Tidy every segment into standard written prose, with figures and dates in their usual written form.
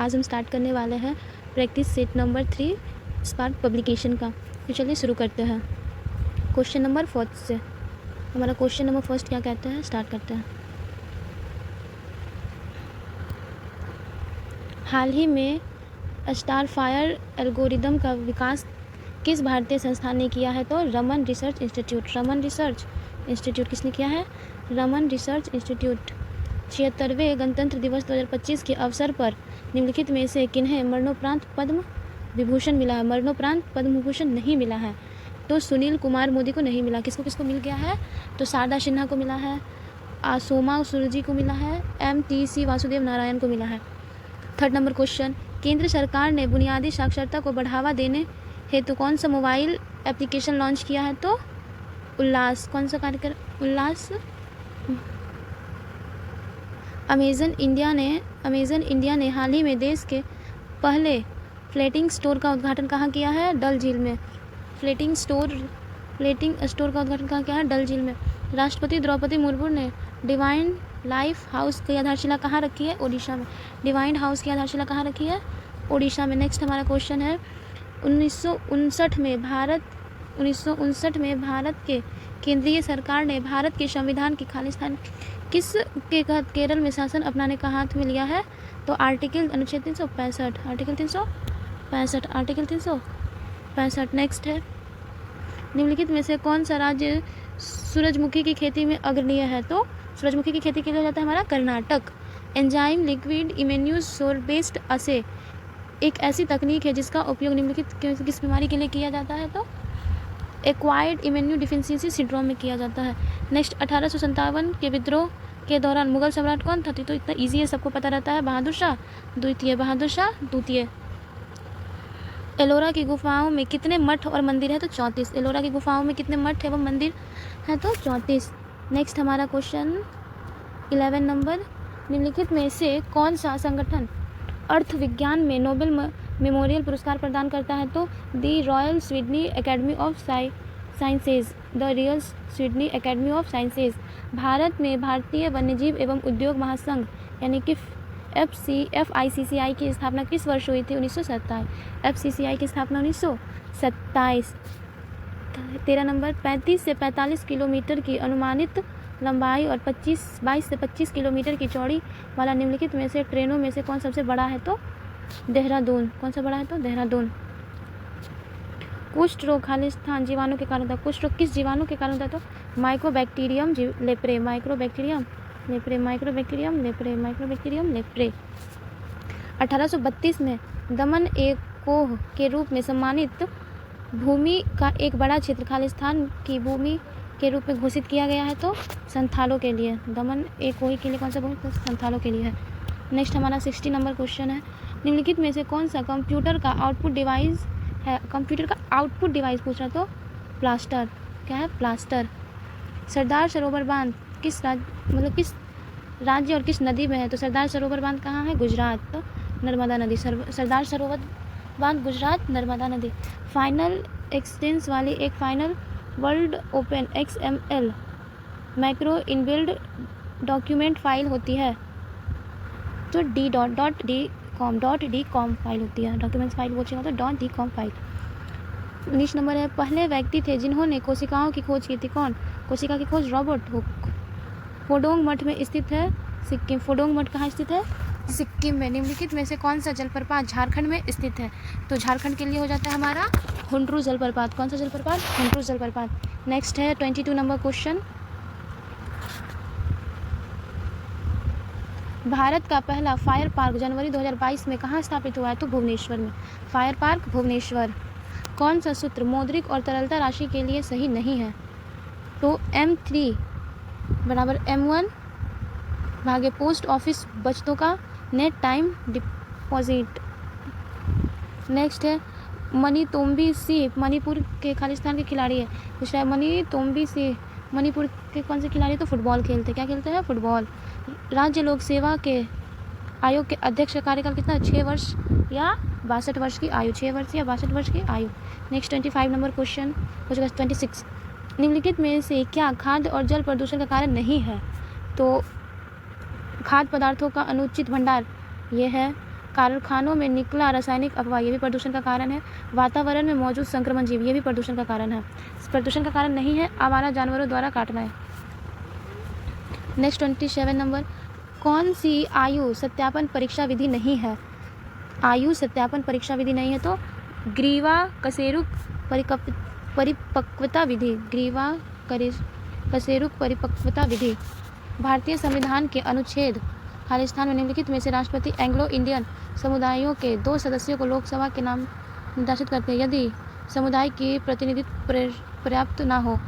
आज हम स्टार्ट करने वाले हैं practice set number 3 spark publication का। तो चलिए शुरू करते हैं क्वेश्चन नंबर 4 से। हमारा क्वेश्चन नंबर फर्स्ट क्या कहते हैं, स्टार्ट करते हैं। हाल ही में स्टारफायर एल्गोरिदम का विकास किस भारतीय संस्थान ने किया है? तो Raman research institute. Raman research institute किसने किया है? Raman research institute. 76वें गणतंत्र दिवस 2025 के अवसर पर निम्नलिखित में से किन्हें मरणोपरांत पद्म विभूषण मिला है? मरणोपरांत पद्म विभूषण नहीं मिला है, तो सुनील कुमार मोदी को नहीं मिला। किसको किसको मिल गया है? तो शारदा सिन्हा को मिला है, सोमा सुरजी को मिला है, MTC वासुदेव नारायण को मिला है। थर्ड नंबर क्वेश्चन, केंद्र सरकार ने बुनियादी साक्षरता को बढ़ावा देने हेतु कौन सा मोबाइल एप्लीकेशन लॉन्च किया है? तो उल्लास। कौन सा कार्यक्रम? उल्लास। अमेजन इंडिया ने हाल ही में देश के पहले फ्लोटिंग स्टोर का उद्घाटन कहाँ किया है? डल झील में। फ्लोटिंग स्टोर का उद्घाटन कहाँ किया है? डल झील में। राष्ट्रपति द्रौपदी मुर्मू ने डिवाइन लाइफ हाउस की आधारशिला कहाँ रखी है? ओडिशा में। डिवाइन हाउस की आधारशिला कहाँ रखी है? ओडिशा में। नेक्स्ट हमारा क्वेश्चन है, 1959 में भारत के केंद्रीय सरकार ने भारत के संविधान की खालिस्तान किस के केरल में शासन अपनाने का हाथ में लिया है? तो अनुच्छेद 365। नेक्स्ट है, निम्नलिखित में से कौन सा राज्य सूरजमुखी की खेती में अग्रणीय है? तो सूरजमुखी की खेती के लिए जाता है हमारा कर्नाटक। एंजाइम लिक्विड इम्यून सोर्बेस्ट असे एक ऐसी तकनीक है जिसका उपयोग निम्नलिखित किस बीमारी के लिए किया जाता है? तो एक्वायर्ड इम्यूनो डिफिशियंसी सिंड्रोम में किया जाता है। नेक्स्ट, 1857 के विद्रोह के दौरान मुगल सम्राट कौन था? तो इतना इजी है, सबको पता रहता है, बहादुर शाह द्वितीय। एलोरा की गुफाओं में कितने मठ और मंदिर है? तो 34। एलोरा की गुफाओं में कितने मठ एवं मंदिर है? तो 34। नेक्स्ट हमारा क्वेश्चन 11 नंबर, निम्नलिखित में से कौन सा संगठन अर्थ विज्ञान में नोबेल मेमोरियल पुरस्कार प्रदान करता है? तो दी रॉयल स्वीडनी एकेडमी ऑफ साइंसेज। भारत में भारतीय वन्यजीव एवं उद्योग महासंघ यानी कि FICCI की स्थापना किस वर्ष हुई थी? 1927। FCCI की स्थापना 1927। 13 नंबर, 35 से 45 किलोमीटर की अनुमानित लंबाई और 22 से 25 किलोमीटर की चौड़ी वाला निम्नलिखित में से ट्रेनों में से कौन सबसे बड़ा है? तो देहरादून। कौन सा बड़ा है? तो देहरादून। कुष्ठ रोग खालिस्तान जीवाणु के कारण होता है। कुष्ठ रोग किस जीवाणु के कारण होता है? तो माइक्रोबैक्टीरियम लेप्रे। 1832 में दमन एकोह के रूप में सम्मानित भूमि का एक बड़ा क्षेत्र खालिस्तान की भूमि के रूप में घोषित किया गया है। तो संथालों के लिए। दमन एकोही के लिए कौन सा भूमि? तो संथालों के लिए है। नेक्स्ट हमारा 60 नंबर क्वेश्चन है, निम्नलिखित में से कौन सा कंप्यूटर का आउटपुट डिवाइस है? कंप्यूटर का आउटपुट डिवाइस पूछ रहा, तो प्लास्टर। क्या है? प्लास्टर। सरदार सरोवर बांध किस राज्य और किस नदी में है? तो सरदार सरोवर बांध कहाँ है? गुजरात। तो नर्मदा नदी। सरदार सरोवर बांध गुजरात, नर्मदा नदी। फाइनल एक्सटेंस वाली एक final world open XML macro inbuilt document file होती है, तो .d.com फाइल होती है। डॉक्यूमेंट्स फाइल पूछेगा तो .d.com फाइल। 19 नंबर है, पहले व्यक्ति थे जिन्होंने कोशिकाओं की खोज की थी। कौन? कोशिका की खोज रॉबर्ट हुक। फोडोंग मठ में स्थित है सिक्किम। फोडोंग मठ कहाँ स्थित है? सिक्किम में। निम्नलिखित में से कौन सा जलप्रपात झारखंड में स्थित है? तो झारखंड के लिए हो जाता है हमारा हुंड्रू जलप्रपात। कौन सा जलप्रपात? हुंड्रू जलप्रपात। नेक्स्ट है 22 नंबर क्वेश्चन, भारत का पहला फायर पार्क जनवरी 2022 में कहाँ स्थापित हुआ है? तो भुवनेश्वर में। Fire park Bhubaneswar. कौन सा सूत्र मौद्रिक और तरलता राशि के लिए सही नहीं है? तो M3 बराबर M1 भागे पोस्ट ऑफिस बचतों का नेट टाइम डिपॉजिट। नेक्स्ट है, मनी तोम्बी सी मणिपुर के खालिस्तान के खिलाड़ी है। दूसरा है मनी तोम्बी सी मणिपुर के कौन से खिलाड़ी? तो फुटबॉल खेलते। क्या खेलते हैं? फुटबॉल। राज्य लोक सेवा के आयोग के अध्यक्ष का कार्यकाल कितना? 6 वर्ष या 62 वर्ष की आयु। 6 वर्ष या 62 वर्ष की आयु। नेक्स्ट 25 नंबर क्वेश्चन हो जाएगा 26, निम्नलिखित में से क्या खाद्य और जल प्रदूषण का कारण नहीं है? तो खाद्य पदार्थों का अनुचित भंडार ये है, कारखानों में निकला रासायनिक अपवाह, ये भी प्रदूषण का कारण है। वातावरण में मौजूद संक्रमण जीव, ये भी प्रदूषण का कारण है। प्रदूषण का कारण नहीं है आवारा जानवरों द्वारा काटना है। नेक्स्ट 27 नंबर, कौन सी आयु सत्यापन परीक्षा विधि नहीं है? आयु सत्यापन परीक्षा विधि नहीं है तो ग्रीवा कशेरुक परिपक्वता विधि, ग्रीवा कशेरुक परिपक्वता विधि। भारतीय संविधान के अनुच्छेद खालिस्तान में निम्नलिखित में से राष्ट्रपति एंग्लो इंडियन समुदायों के 2 सदस्यों को लोकसभा के नाम निर्देशित करते हैं यदि समुदाय की प्रतिनिधित्व पर्याप्त ना हो।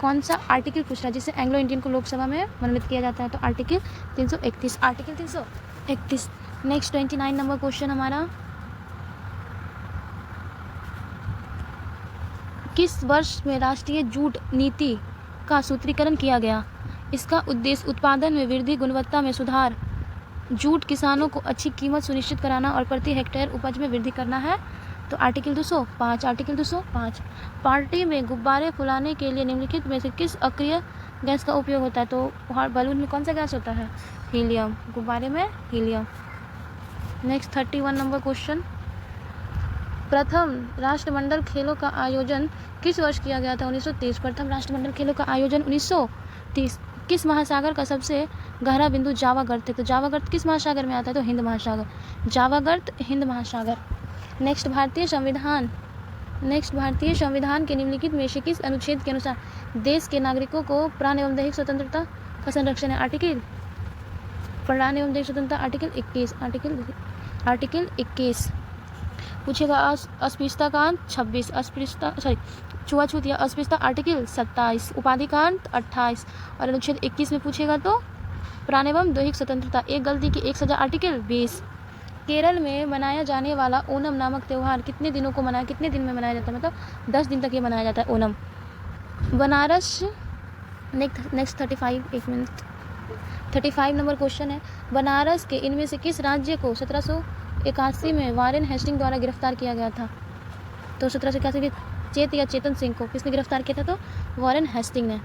कौन सा आर्टिकल पूछ रहा है जिससे एंग्लो इंडियन को लोकसभा में मनोनीत किया जाता है? तो article 331, article 331। Next 29 number question हमारा, किस वर्ष में राष्ट्रीय जूट नीति का सूत्रीकरण किया गया? इसका उद्देश्य उत्पादन में वृद्धि, गुणवत्ता में सुधार, जूट किसानों को अच्छी कीमत सुनिश्चित कराना और प्रति हेक्टेयर उपज में वृद्धि करना है। तो आर्टिकल 205, आर्टिकल 205। पार्टी में गुब्बारे फुलाने के लिए निम्नलिखित में से किस अक्रिय गैस का उपयोग होता है? तो बलून में कौन सा गैस होता है? हीलियम, गुब्बारे में हीलियम। नेक्स्ट 31 नंबर क्वेश्चन, प्रथम राष्ट्रमंडल खेलों का आयोजन किस वर्ष किया गया था? 1930। प्रथम राष्ट्रमंडल खेलों का आयोजन 1930। किस महासागर का सबसे गहरा बिंदु जावा गर्त है? तो जावा गर्त किस महासागर में आता है? तो हिंद महासागर, जावा गर्त हिंद महासागर। नेक्स्ट भारतीय संविधान के निम्नलिखित में से किस अनुच्छेद के अनुसार देश के नागरिकों को प्राण एवं दैहिक स्वतंत्रता का संरक्षण है? आर्टिकल प्राण एवं दैहिक स्वतंत्रता आर्टिकल 21, आर्टिकल 21। पूछेगा अस्पृश्यता कांड 26, छुआछूत या अस्पृश्यता आर्टिकल 27, उपाधि कांड 28 और अनुच्छेद 21 में पूछेगा तो प्राण एवं दैहिक स्वतंत्रता, एक गलती की 1 सजा आर्टिकल 20। केरल में मनाया जाने वाला ओणम नामक त्यौहार कितने दिन में मनाया जाता है? मतलब 10 दिन तक ये मनाया जाता है Onam. Banaras, next 35 number question है, बनारस के इनमें से किस राज्य को 1781 में वॉरेन हेस्टिंग द्वारा गिरफ्तार किया गया था? तो 1781 में चेतन सिंह को किसने गिरफ्तार किया था? तो वॉरेन हेस्टिंग ने।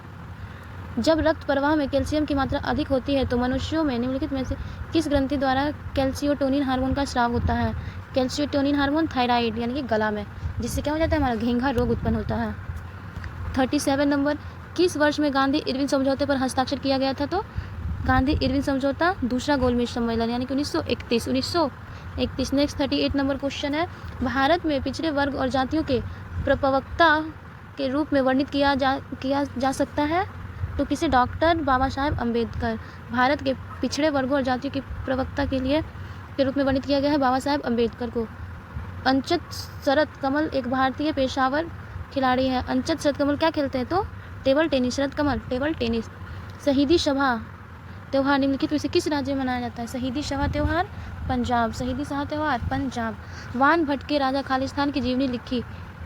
जब रक्त प्रवाह में कैल्शियम की मात्रा अधिक होती है तो मनुष्यों में निम्नलिखित में से किस ग्रंथि द्वारा कैल्शियोटोनिन हार्मोन का स्राव होता है? कैल्शियोटोनिन हार्मोन थायराइड यानी कि गला में, जिससे क्या हो जाता है? हमारा घेंघा रोग उत्पन्न होता है। 37 नंबर, किस वर्ष में गांधी इरविन समझौते पर हस्ताक्षर किया गया था? तो गांधी इरविन समझौता, दूसरा गोलमेज सम्मेलन यानी कि 1931। नेक्स्ट 38 नंबर क्वेश्चन है, भारत में पिछड़े वर्ग और जातियों के प्रवक्ता के रूप में वर्णित किया जा सकता है? तो किसे? डॉक्टर बाबा साहेब अम्बेडकर। भारत के पिछड़े वर्गों और जातियों के प्रवक्ता के रूप में वर्णित किया गया है बाबा साहेब अम्बेडकर को। अंचत शरत कमल एक भारतीय पेशेवर खिलाड़ी है। अंचत शरत कमल क्या खेलते हैं? तो table tennis, Sharath Kamal table tennis. शहीदी सभा त्यौहार निम्नलिखित में से किस राज्य में मनाया जाता है? शहीदी सभा त्यौहार पंजाब, शहीदी सभा त्यौहार पंजाब। वान भट्ट के राजा खालिस्तान की जीवनी लिखी,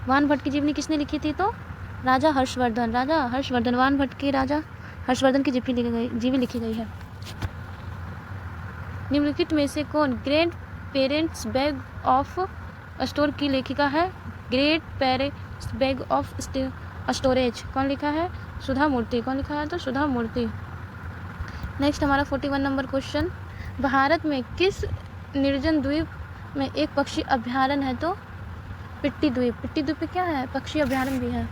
वान भट्ट की जीवनी किसने लिखी थी? तो राजा हर्षवर्धन। वान भट्ट के राजा हर्षवर्धन की जीवनी लिखी गई है। निम्नलिखित में से कौन great parents bag of store की लेखिका है? Great parents bag of storage कौन लिखा है? सुधा मूर्ति। कौन लिखा है? तो सुधा मूर्ति। नेक्स्ट हमारा 41 नंबर क्वेश्चन, भारत में किस निर्जन द्वीप में एक पक्षी अभ्यारण्य है? तो पिट्टी द्वीप पे क्या है? पक्षी अभ्यारण्य भी है।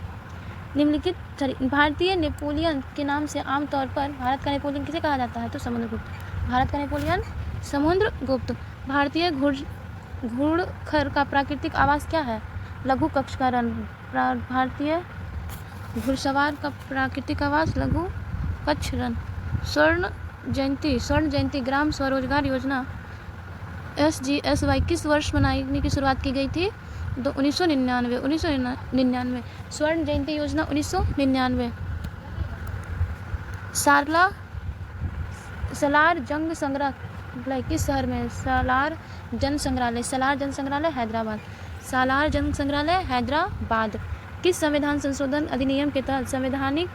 निम्नलिखित भारतीय नेपोलियन के नाम से आमतौर पर भारत का नेपोलियन किसे कहा जाता है? तो समुद्रगुप्त। भारत का नेपोलियन समुद्रगुप्त। भारतीय घुड़खर का प्राकृतिक आवास क्या है? लघु कक्षकरण। भारतीय घुड़सवार का प्राकृतिक आवास लघु कक्षरण। स्वर्ण जयंती ग्राम स्वरोजगार योजना SGSY किस वर्ष मनाने की शुरुआत की गई थी? तो 1999। स्वर्ण जयंती योजना 1999। सालार जंग संग्रहालय किस शहर में? सालार जन संग्रहालय हैदराबाद। सालार जन संग्रहालय हैदराबाद। किस संविधान संशोधन अधिनियम के तहत संवैधानिक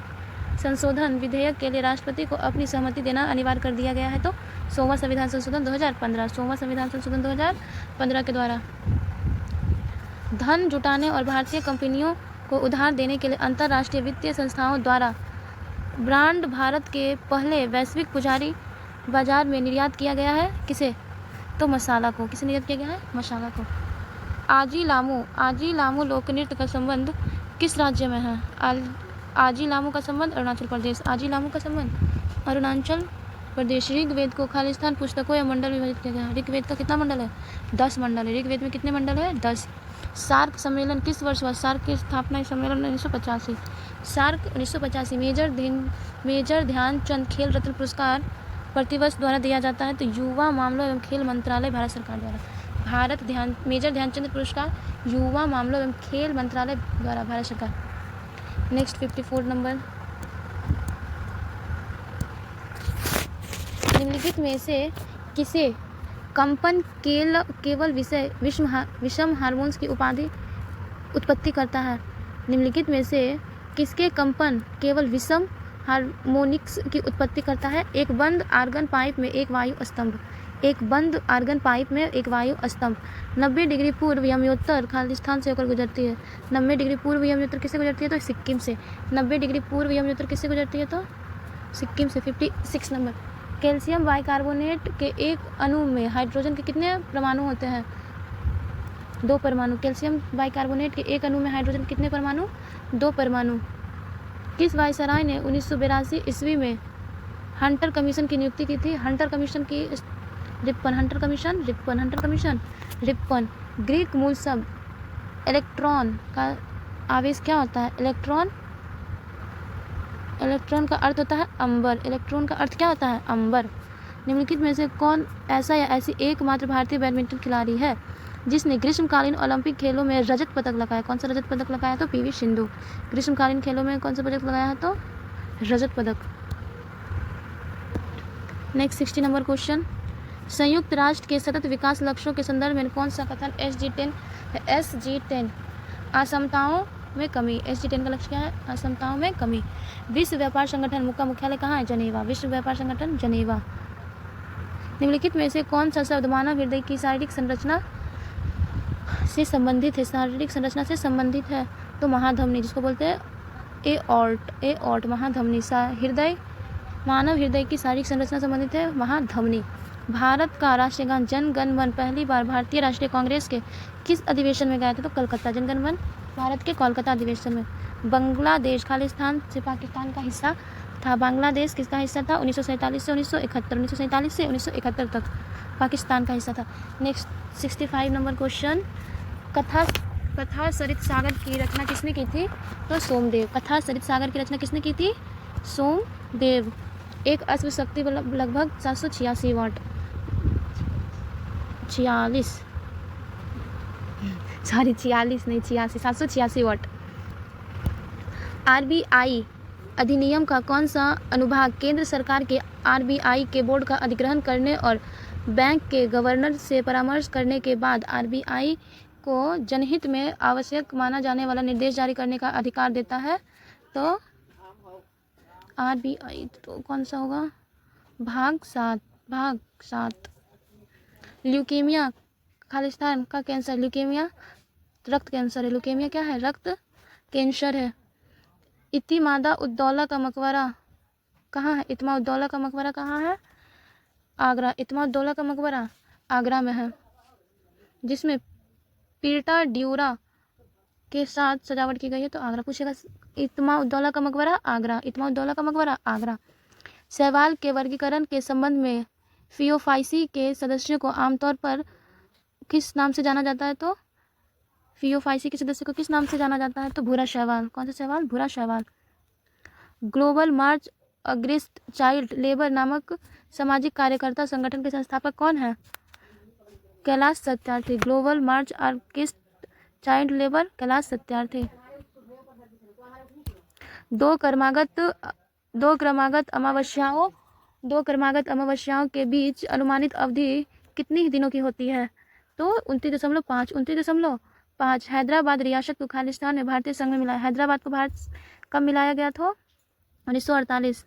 संशोधन विधेयक के लिए राष्ट्रपति को अपनी सहमति देना अनिवार्य कर दिया गया है? तो 100वां संविधान संशोधन 2015। 100वां संविधान संशोधन 2015 के द्वारा। धन जुटाने और भारतीय कंपनियों को उधार देने के लिए अंतर्राष्ट्रीय वित्तीय संस्थाओं द्वारा ब्रांड भारत के पहले वैश्विक पुजारी बाजार में निर्यात किया गया है? किसे? तो मसाला को किसे नियत किया गया है? मसाला को। आजी लामू लोक नृत्य का संबंध किस राज्य में है? आजी लामू का संबंध अरुणाचल प्रदेश। आजी लामू का संबंध अरुणाचल प्रदेश। ऋग्वेद को खालिस्तान पुस्तकों या मंडल विभाजित किया गया है। ऋग्वेद का कितना मंडल है? 10 मंडल है। ऋग्वेद में कितने मंडल है? 10। सार्क सम्मेलन किस वर्ष हुआ? सार्क की स्थापना सम्मेलन 1985। सार्क 1985। मेजर ध्यानचंद खेल रत्न पुरस्कार प्रतिवर्ष द्वारा दिया जाता है तो युवा मामलों एवं खेल मंत्रालय भारत सरकार द्वारा। मेजर ध्यानचंद पुरस्कार युवा मामलों एवं खेल मंत्रालय द्वारा भारत सरकार। नेक्स्ट 54 नंबर, निम्नलिखित में से किसे कंपन केवल विषम हार्मोन्स की उत्पत्ति करता है? निम्नलिखित में से किसके कंपन केवल विषम हार्मोनिक्स की उत्पत्ति करता है? एक बंद आर्गन पाइप में एक वायु स्तंभ। 90 डिग्री पूर्व यमयोत्तर खालिस्तान से होकर गुजरती है। 90 डिग्री पूर्व यमयोत्तर किससे गुजरती है? तो सिक्किम से। 90 डिग्री पूर्व यमयोत्तर किससे गुजरती है? तो सिक्किम से। 56 नंबर, कैल्शियम बाइकार्बोनेट के एक अणु में हाइड्रोजन के कितने परमाणु होते हैं? 2 परमाणु। कैल्शियम बाइकार्बोनेट के एक अणु में हाइड्रोजन कितने परमाणु? 2 परमाणु। किस वायसराय ने 1982 ईस्वी में हंटर कमीशन की नियुक्ति की थी? हंटर कमीशन की रिप्पन। ग्रीक मूल शब्द इलेक्ट्रॉन का आवेश क्या होता है? इलेक्ट्रॉन का अर्थ होता है अंबर। इलेक्ट्रॉन का अर्थ क्या होता है? अंबर। निम्नलिखित में से कौन ऐसा या ऐसी एकमात्र भारतीय बैडमिंटन खिलाड़ी है जिसने ग्रीष्मकालीन ओलंपिक खेलों में रजत पदक लगाया? कौन सा रजत पदक लगाया? तो पीवी सिंधु। ग्रीष्मकालीन खेलों में कौन सा पदक लगाया है? तो रजत पदक। नेक्स्ट 60 नंबर क्वेश्चन, संयुक्त राष्ट्र के सतत विकास लक्ष्यों के संदर्भ में कौन सा कथन SG10 असमताओं में कमी। SG10 का लक्ष्य क्या है? असमताओं में कमी। विश्व व्यापार संगठन का मुख्यालय कहाँ है? जनेवा। विश्व व्यापार संगठन जनेवा। निम्नलिखित में से कौन सा शब्द मानव हृदय की शारीरिक संरचना से संबंधित है? तो महाधमनी, जिसको बोलते हैं एऑर्ट। महाधमनी। मानव हृदय की शारीरिक संरचना संबंधित है महाधमनी। भारत का राष्ट्रीय गान जन गण मन पहली बार भारतीय राष्ट्रीय कांग्रेस के किस अधिवेशन में गाया था? तो कलकत्ता। जन गण मन भारत के कोलकाता अधिवेशन में। बांग्लादेश खालिस्तान से पाकिस्तान का हिस्सा था। बांग्लादेश किसका हिस्सा था? 1947 से 1971 तक पाकिस्तान का हिस्सा था। नेक्स्ट 65 नंबर क्वेश्चन, कथा सरित सागर की रचना किसने की थी? तो सोमदेव। कथा सरित सागर की रचना किसने की थी? सोमदेव। एक अश्व शक्ति लगभग 786 वाट। 786 वाट। RBI अधिनियम का कौन सा अनुभाग केंद्र सरकार के RBI के बोर्ड का अधिग्रहण करने और बैंक के गवर्नर से परामर्श करने के बाद RBI को जनहित में आवश्यक माना जाने वाला निर्देश जारी करने का अधिकार देता है? तो RBI तो कौन सा होगा? भाग 7। ल्यूकेमिया खालिस्तान का कैंसर। ल्यूकेमिया रक्त कैंसर है। ल्यूकेमिया क्या है? रक्त कैंसर है। इतिमादा उद्दौला का मकबरा कहाँ है? इतिमाद-उद-दौला का मकबरा कहाँ है? आगरा। इतिमाद-उद-दौला का मकबरा आगरा में है, जिसमें पीटा ड्यूरा के साथ सजावट की गई है। तो आगरा पूछेगा। इतिमाद-उद-दौला का मकबरा आगरा। इतिमाद-उद-दौला का मकबरा आगरा। शैवाल के वर्गीकरण के संबंध में फियोफाइसी के सदस्यों को आमतौर पर किस नाम से जाना जाता है? तो फियोफाइसी के सदस्य को किस नाम से जाना जाता है? तो भूरा शैवाल। कौन सा शैवाल? भूरा शैवाल। ग्लोबल मार्च अगेंस्ट चाइल्ड लेबर नामक सामाजिक कार्यकर्ता संगठन के संस्थापक कौन है? कैलाश सत्यार्थी। ग्लोबल मार्च against child labour Kailash Satyarthi. दो क्रमागत अमावस्याओं के बीच अनुमानित अवधि कितनी दिनों की होती है? तो 29.5। हैदराबाद रियासत को खालिस्तान में भारतीय संघ में मिलाया। हैदराबाद को भारत कब मिलाया गया था? 1948।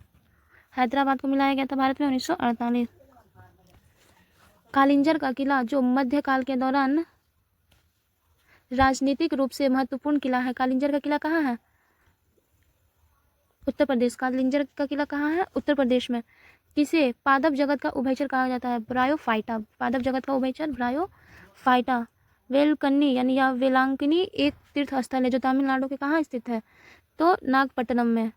हैदराबाद को मिलाया गया था भारत में 1948। कालिंजर का किला जो मध्यकाल के दौरान राजनीतिक रूप से महत्वपूर्ण किला है। कालिंजर का किला कहाँ है? उत्तर प्रदेश। कालिंजर का किला कहाँ है? उत्तर प्रदेश में। किसे पादप जगत का उभयचर कहा जाता है? ब्रायोफाइटा। पादप जगत का उभयचर ब्रायोफाइटा। वेलकन्नी यानी या वेलांकनी एक तीर्थ स्थल है जो तमिलनाडु के कहाँ स्थित है? तो नागपट्टनम में।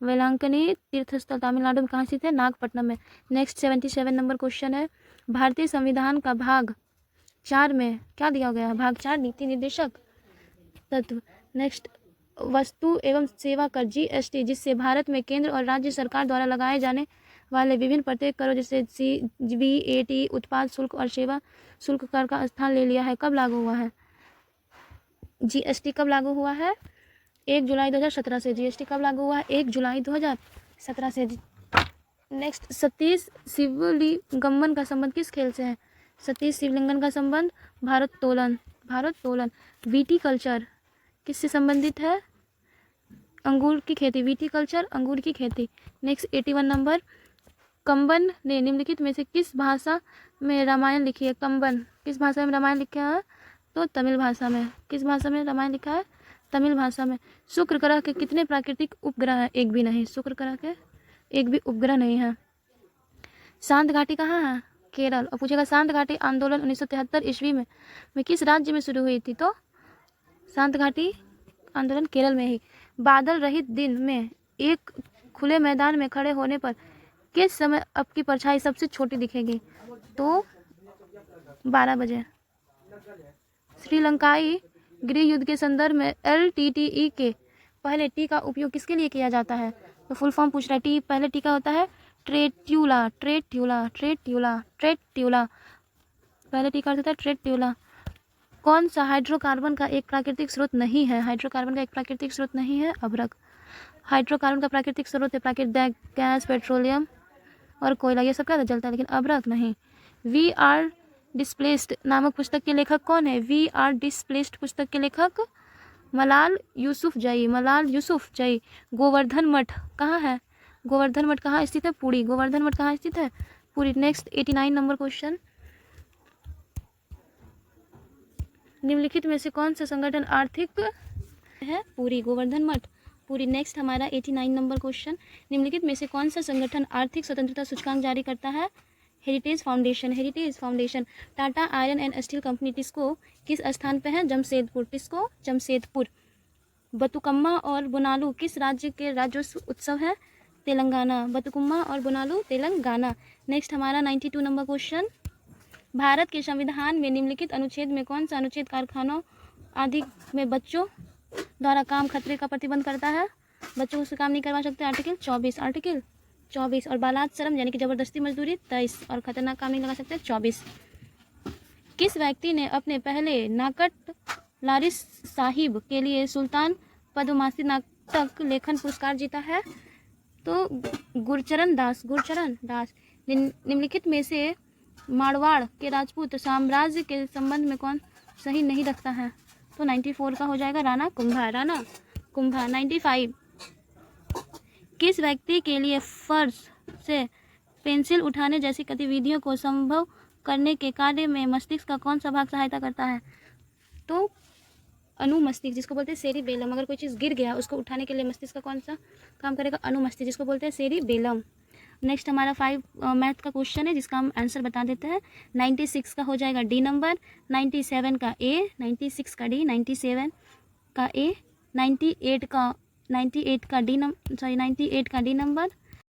वेलांकनी तीर्थ स्थल तमिलनाडु में कहाँ स्थित है? नागपट्टनम में। नेक्स्ट 77 नंबर क्वेश्चन है, भारतीय संविधान का भाग 4 में क्या दिया गया है? भाग 4 नीति निर्देशक तत्व। नेक्स्ट, वस्तु एवं सेवा कर GST जिससे भारत में केंद्र और राज्य सरकार द्वारा लगाए जाने वाले विभिन्न प्रत्येक करों जैसे VAT, उत्पाद शुल्क और सेवा शुल्क कर का स्थान ले लिया है, कब लागू हुआ है? GST कब लागू हुआ है? 1 जुलाई 2017 से। GST कब लागू हुआ है? 1 जुलाई 2017 से। नेक्स्ट, सतीश शिवलिंगम का संबंध किस खेल से है? सतीश शिवलिंगम का संबंध भारोत्तोलन। विटीकल्चर किससे संबंधित है? अंगूर की खेती। विटीकल्चर अंगूर की खेती। नेक्स्ट 81 नंबर, कंबन ने निम्नलिखित में से किस भाषा में रामायण लिखी है? कंबन किस भाषा में रामायण लिखा है? तो तमिल भाषा में। किस भाषा में रामायण लिखा है? तमिल भाषा में। शुक्र ग्रह के कितने प्राकृतिक उपग्रह हैं? एक भी नहीं। शुक्र ग्रह के एक भी उपग्रह नहीं है। शांत घाटी कहाँ है? केरल। और पूछेगा शांत घाटी आंदोलन 1973 ईस्वी में किस राज्य में शुरू हुई थी? तो शांत घाटी आंदोलन केरल में ही। बादल रहित दिन में एक खुले मैदान में खड़े होने पर किस समय आपकी परछाई सबसे छोटी दिखेगी? तो 12 बजे। श्रीलंकाई गृह युद्ध के संदर्भ में LTTE के पहले टी का उपयोग किसके लिए किया जाता है? तो फुल फॉर्म पूछ रहा है। टी पहले टी का होता है ट्रेट्यूला। पहले टी का अर्थ होता है ट्रेट्यूला। कौन सा हाइड्रोकार्बन का एक प्राकृतिक स्रोत नहीं है? हाइड्रोकार्बन का एक प्राकृतिक स्रोत नहीं है, अभ्रक। हाइड्रोकार्बन का प्राकृतिक स्रोत है प्राकृतिक गैस, पेट्रोलियम और कोयला, ये सब क्या जलता है, लेकिन अभ्रक नहीं। वी आर डिस्प्लेस्ड नामक पुस्तक के लेखक कौन है? वी आर डिस्प्लेस्ड पुस्तक के लेखक मलाल यूसुफजई। गोवर्धन मठ कहाँ है? गोवर्धन मठ कहाँ स्थित है? पुरी। गोवर्धन मठ कहाँ स्थित है? पुरी। नेक्स्ट 89 नंबर क्वेश्चन, निम्नलिखित में से कौन सा संगठन आर्थिक है? पुरी। गोवर्धन मठ पुरी। नेक्स्ट हमारा 89 नंबर क्वेश्चन, निम्नलिखित में से कौन सा संगठन आर्थिक स्वतंत्रता सूचकांक जारी करता है? Heritage foundation. Tata iron and steel company TISCO किस स्थान पे है? जमशेदपुर। बतुकम्मा और बोनालू किस राज्य के राज्योत्सव उत्सव है? तेलंगाना। बतुकम्मा और बोनालू तेलंगाना। नेक्स्ट हमारा 92 नंबर क्वेश्चन, भारत के संविधान में निम्नलिखित अनुच्छेद में कौन सा अनुच्छेद कारखानों आदि में बच्चों द्वारा काम खतरे का प्रतिबंध करता है? बच्चों से काम नहीं करवा सकते, आर्टिकल 24। और बालात श्रम यानी कि जबरदस्ती मजदूरी 23 और खतरनाक काम नहीं लगा सकते 24। किस व्यक्ति ने अपने पहले नाकट लारिस साहिब के लिए सुल्तान पद्मासी नाटक लेखन पुरस्कार जीता है? तो गुरचरण दास। निम्नलिखित में से मारवाड़ के राजपूत साम्राज्य के संबंध में कौन सही नहीं रखता है? तो 94 का हो जाएगा राणा कुंभा। 95, किस व्यक्ति के लिए फर्श से पेंसिल उठाने जैसी गतिविधियों को संभव करने के कार्य में मस्तिष्क का कौन सा भाग सहायता करता है? तो अनुमस्तिष्क, जिसको बोलते हैं सेरिबेलम। अगर कोई चीज़ गिर गया उसको उठाने के लिए मस्तिष्क का कौन सा काम करेगा? अनुमस्तिष्क, जिसको बोलते हैं सेरिबेलम। नेक्स्ट हमारा 5 मैथ का क्वेश्चन है जिसका हम आंसर बता देते हैं। 96 का हो जाएगा डी नंबर, 97 का ए, 96 का डी, 97 का ए, 98 का डी नंबर,